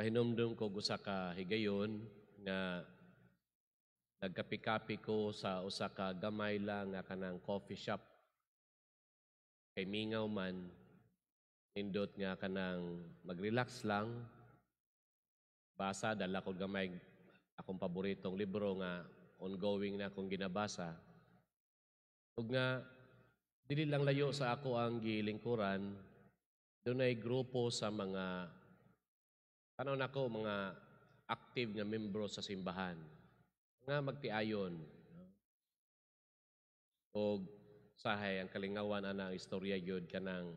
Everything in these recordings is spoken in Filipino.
Pahinumdum ko usa ka higayon nga nagkapi-kapi ko sa usa ka gamay lang nga kanang coffee shop. Kay mingaw man, nindot nga kanang mag-relax lang, basa, dala ko gamay akong paboritong libro nga ongoing na akong ginabasa. Ug nga, dili lang layo sa ako ang gilingkuran, dunay grupo sa mga tanaw nako mga active nga membro sa simbahan nga magtiayon. O sahay ang kalingawan ana ang istorya gyud kanang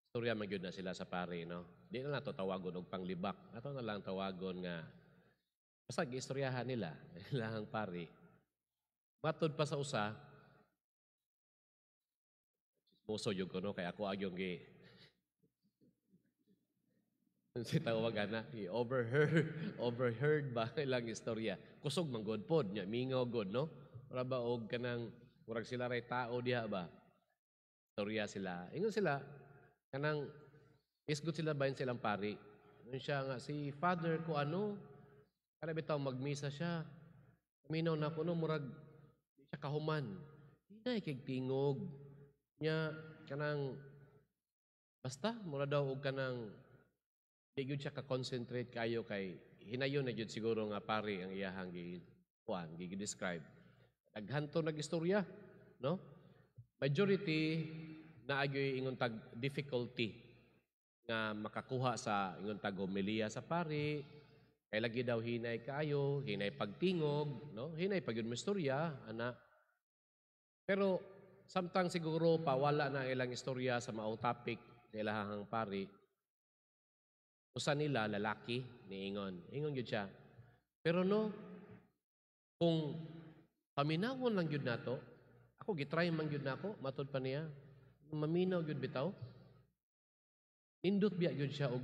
istorya man gyud na sila sa pare, no? Di na nato tawagon og panglibak. Ato na lang tawagon nga basta giistoryahan nila ilang pare. Matod pa sa usa, chismoso jud ko no kay ako agyong gi si tawag ana, overheard ba ilang istorya. Kusog man god pod nya mingaw god no. Para ba og kanang murag sila ray tao diha ba? Istorya sila. Ingon sila kanang isgot sila bayin silang pari. Ingon siya nga si father ko ano, kada bitaw magmisa siya. Minaw na ko no murag di siya kahuman. Di na kay tingog nya kanang basta mura daw og kanang di gyud siya ka-concentrate kayo kay hinayon na gyud siguro nga pari ang iyahang gi-describe. Daghan to nag-istorya, no? Majority na agyoy ingon tag difficulty nga makakuha sa ingon tag homilia sa pari, kay lagi daw hinay kayo, hinay pagtingog, no? Hinay pag yun mo istorya, ana. Pero samtang siguro pa wala na ilang istorya sa maong topic sa ilahang pari, usa nila lalaki ni ingon gyud siya. Pero no, kung paminawon lang gyud nato, ako gitry man gyud nako, matod pa niya, maminaw gyud bitaw. Nindot biya gyud siya og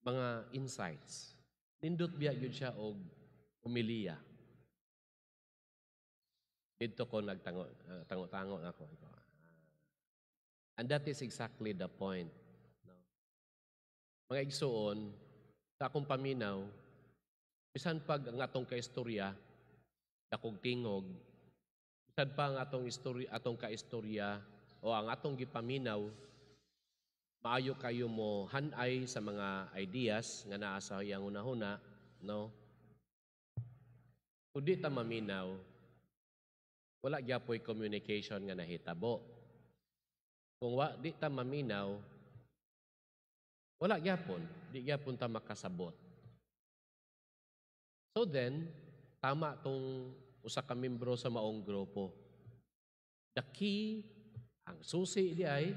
mga insights. Nindot biya gyud siya og humiliya. Dito ko nagtango-tango ako. And that is exactly the point. No? Mga igsuon, sa akong paminaw, bisan pag ang atong kaistorya, dakong tingog, bisan pa ang atong kaistorya o ang atong gipaminaw, maayo kayo mo hanay sa mga ideas nga naa sa iyang una-huna, no? Kung di ta maminaw, wala gyapoy communication nga nahitabo. Kung di ta maminaw, wala gyapon, di gyapon ta makasabot. So then, tama tong usa ka membro sa maong grupo. The key, ang susi di ay,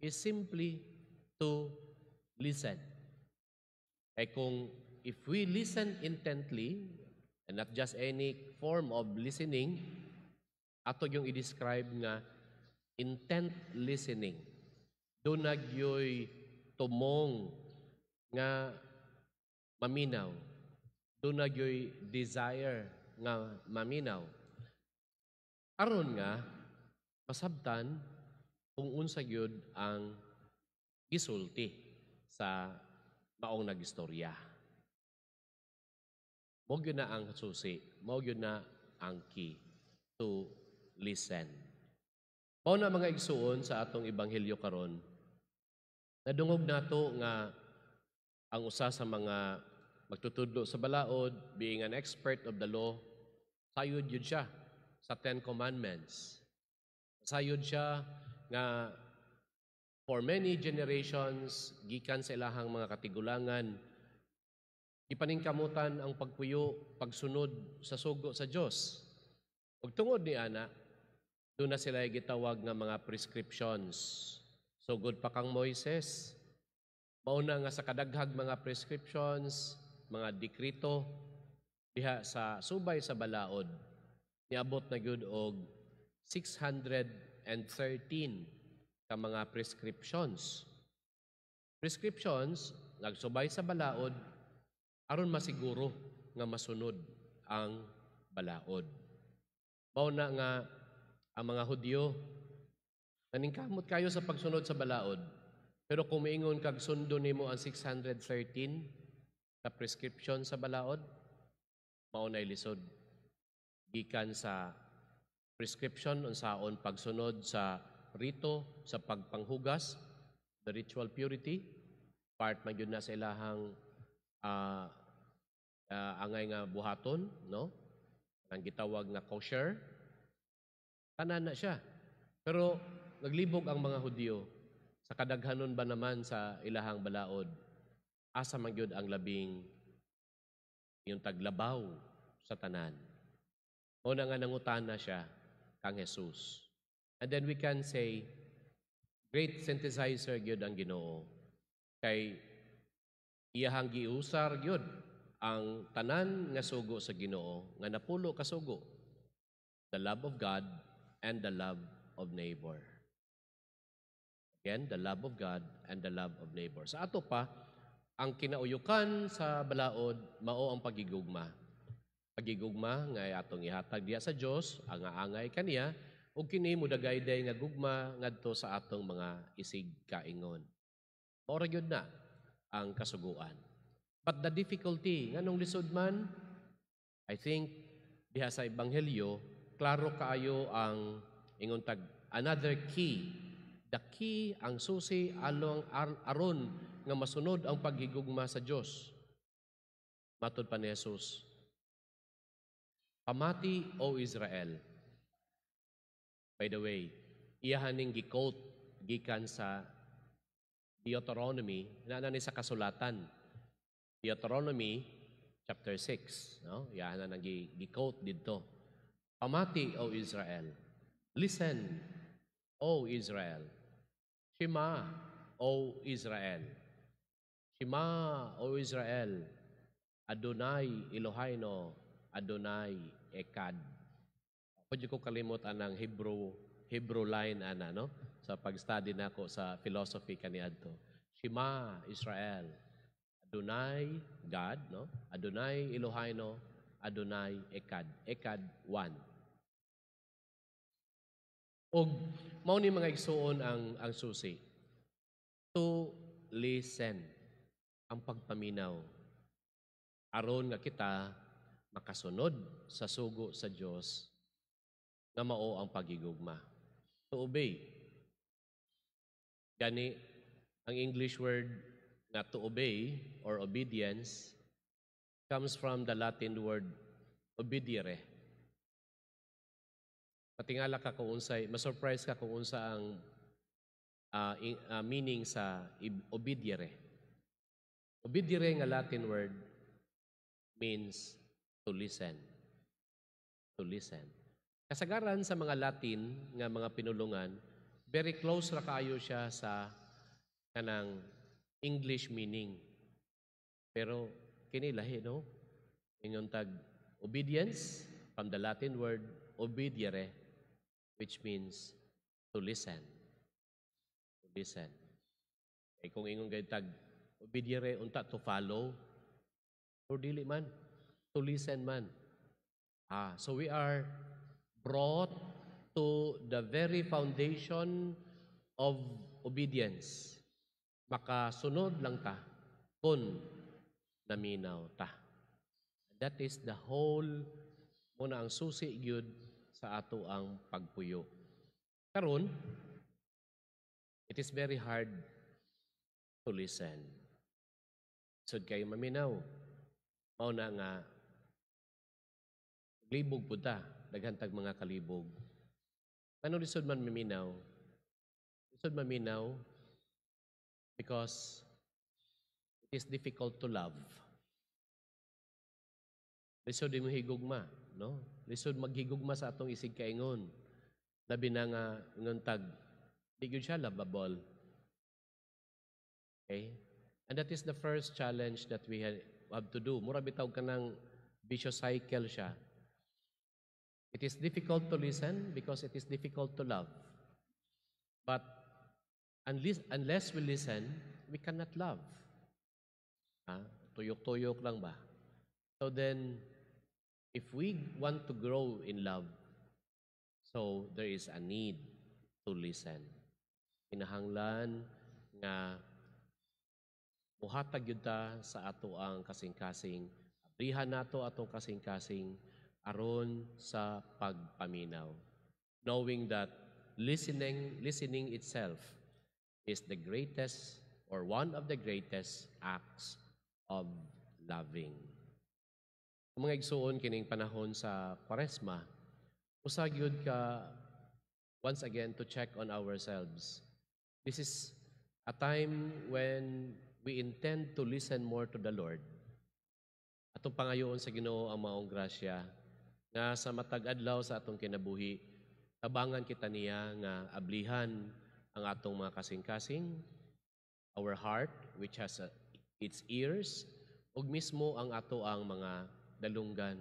is simply to listen. Kaya kung if we listen intently, and not just any form of listening, ato yung i-describe nga intent listening. Doon nagyoy tumong nga maminaw. Doon nagyoy desire nga maminaw. Aron nga, masabtan kung unsa gyud ang gisulti sa maong nagistorya. Mao gyud na ang susi, mao gyud na ang key to listen. Mao na mga igsuon sa atong ebanghelyo karon. Nadungog nato nga ang usa sa mga magtutudlo sa balaod, being an expert of the law, sayod yun siya sa 10 Commandments. Sayod siya nga for many generations, gikan sa ilahang mga katigulangan, ipaningkamutan ang pagpuyo, pagsunod sa sugo sa Dios. Ug tungod ni ana, doon na sila gitawag nga mga prescriptions. Sugod pa kang Moises, mauna nga sa kadaghag mga prescriptions, mga dekrito, diha sa subay sa balaod, niabot na gyud og 613 ka mga prescriptions. Prescriptions, nagsubay sa balaod, aron masiguro nga masunod ang balaod. Mauna nga ang mga Hudyo, naningkamot kayo sa pagsunod sa balaod. Pero kung maingon kag sundo nimo ang 613, Sa prescription sa balaod, maunay lisod. Gikan sa prescription unsaon pagsunod sa rito, sa pagpanghugas, the ritual purity, part man gyud na sa ilahang ah, angay nga buhaton, no? Ang gitawag nga kosher, tanan na siya. Pero naglibog ang mga Hudyo sa kadaghanon ba naman sa ilahang balaod, asa man gyud ang labing yung taglabaw sa tanan. O na nga nangutana siya kang Jesus. And then we can say, great synthesizer gyud ang Ginoo. Kay iyahang giusar gyud ang tanan nga sugo sa Ginoo nga napulo ka sugo. The love of God and the love of neighbor. Again, the love of God and the love of neighbor. Sa ato pa, ang kinauyukan sa balaod mao ang pagigugma. Pagigugma nga atong ihatag diya sa Dios, ang angay kaniya ug kini mudagayday nga gugma ngadto sa atong mga isig kaingon. Mao ra gyud na ang kasuguan. But the difficulty nganong lisod man, I think diha sa ebanghelyo klaro kaayo ang ingon tag another key. The key, ang susi along aron nga masunod ang paghigugma sa Dios. Matod pa ni Jesus, pamati o Israel. By the way, iyahaning gi-quote gikan sa Deuteronomy, na ni sa kasulatan. Deuteronomy chapter 6, no? Iyahan na gi-quote dito. Pamati o Israel. Listen, O Israel. Shema, O Israel. Shema, O Israel. Adonai Elohayno, Adonai Ekad. Pwede ko kalimot ang Hebrew line ana, no? Sa pag-study nako sa philosophy kaniadto. Shema Israel. Adonai God, no? Adonai Elohayno, Adonai Ekad. Ekad one. Og mao ni mga igsuon ang susi. To listen, ang pagpaminaw. Aron nga kita makasunod sa sugo sa Dios nga mao ang pagigugma. To obey. Gani ang English word nga to obey or obedience comes from the Latin word obedire. Patingala ka kung unsay, masurprise ka kung unsa ang meaning sa obedire. Obedire nga Latin word means to listen. To listen. Kasagaran sa mga Latin nga mga pinulungan, very close ra kaayo siya sa kanang English meaning. Pero kini lahi, no? Ingon tag obedience from the Latin word obedire, which means to listen. To listen. Kay kung ingon gay tag obedire unta to follow, or dili man, to listen man. So we are brought to the very foundation of obedience. Makasunod lang ta kung naminaw ta. That is the whole muna ang susi gyud sa ato ang pagpuyo. Karon, it is very hard to listen. Sud kayo maminaw. Mao na nga libog po ta, daghantag mga kalibog. Ano lisod man maminaw? Lisod maminaw because it is difficult to love. Lisod mo higugma, no? Lisod maghigugma sa atong isig kaingon. Labi na nga ingon tag di gyud siya lovable. Okay? And that is the first challenge that we have to do. Mura bitaw kanang vicious cycle siya. It is difficult to listen because it is difficult to love. But unless we listen, we cannot love. Tuyok-tuyok lang ba? So then, if we want to grow in love, so there is a need to listen. Kinahanglan nga muhatag yun ta sa ato ang kasing-kasing, abrihan nato atong kasing-kasing aron sa pagpaminaw. Knowing that listening itself is the greatest or one of the greatest acts of loving. Ang mga igsuon kining panahon sa Kwaresma, usag yun ka once again to check on ourselves. This is a time when we intend to listen more to the Lord. Atong pangayoon sa Ginoo ang maong grasya nga sa matag adlaw sa atong kinabuhi, tabangan kita niya nga ablihan ang atong mga kasing-kasing, our heart which has its ears, ug mismo ang ato ang mga dalunggan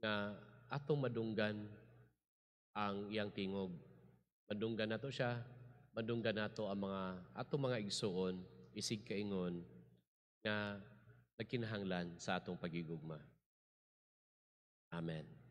nga atong madunggan ang iyang tingog. Madunggan nato siya, madunggan nato ang mga atong mga igsuon, isig kaingon nga nagkinahanglan sa atong pagigugma. Amen.